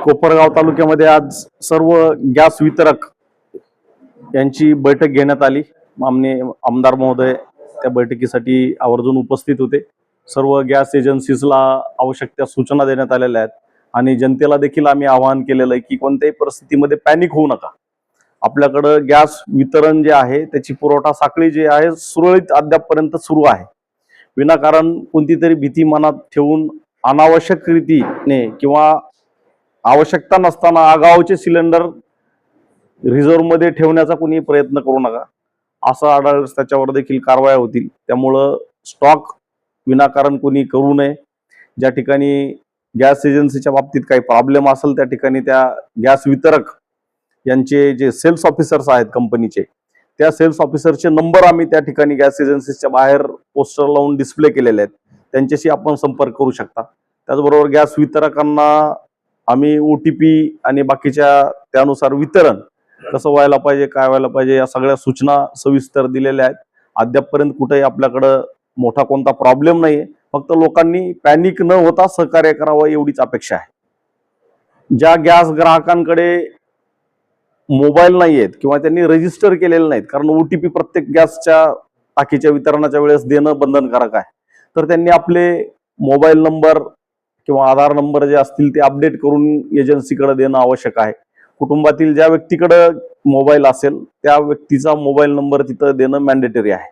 कोपरगाव तालुक्यामध्ये आज सर्व गॅस वितरक यांची बैठक घेण्यात आली। माननीय आमदार महोदय त्या बैठकीसाठी आवर्जून उपस्थित होते। सर्व गॅस एजन्सीजला आवश्यक त्या सूचना देण्यात आलेल्या आहेत आणि जनतेला देखील आम्ही आवाहन केलेलं आहे की कोणत्याही परिस्थितीमध्ये पॅनिक होऊ नका। आपल्याकडे गॅस वितरण जे आहे त्याची पुरवठा साखळी जी आहे सुरळीत अद्यापपर्यंत सुरू आहे। विनाकारण कोणती तरी भीती मनात ठेवून अनावश्यक रीतीने किंवा आवश्यकता नसताना आगाऊचे सिलेंडर रिझर्व्ह मध्ये ठेवण्याचा कोणी प्रयत्न करू नका। असं आढळल्यास त्याच्यावर देखील कारवाई होतील। त्यामुळे स्टॉक विनाकारण कोणी करू नये। ज्या ठिकाणी गॅस एजन्सीच्या बाबतीत काही प्रॉब्लेम असेल त्या ठिकाणी त्या गॅस वितरक यांचे जे सेल्स ऑफिसर्स आहेत कंपनीचे त्या सेल्स ऑफिसरचे नंबर आम्ही त्या ठिकाणी गॅस एजन्सीच्या बाहेर पोस्टर लावून डिस्प्ले केलेले आहेत, त्यांच्याशी आपण संपर्क करू शकता। त्याचबरोबर गॅस वितरकांना आम्ही OTP आणि बाकीच्या त्यानुसार वितरण कसं व्हायला पाहिजे काय व्हायला पाहिजे या सगळ्या सूचना सविस्तर दिलेल्या आहेत। अद्यापपर्यंत कुठेही आपल्याकडे मोठा कोणता प्रॉब्लेम नाहीये, फक्त लोकांनी पॅनिक न होता सहकार्य करावं एवढीच अपेक्षा आहे। ज्या गॅस ग्राहकांकडे मोबाईल नाहीयेत किंवा त्यांनी रजिस्टर केलेले नाहीत, कारण OTP प्रत्येक गॅसच्या टाकीच्या वितरणाच्या वेळेस देणं बंधनकारक आहे, तर त्यांनी आपले मोबाईल नंबर किंवा आधार नंबर जे असतील ते अपडेट करून एजन्सीकडे देणं आवश्यक आहे। कुटुंबातील ज्या व्यक्तीकडे मोबाईल असेल त्या व्यक्तीचा मोबाईल नंबर तिथं देणं मॅन्डेटरी आहे।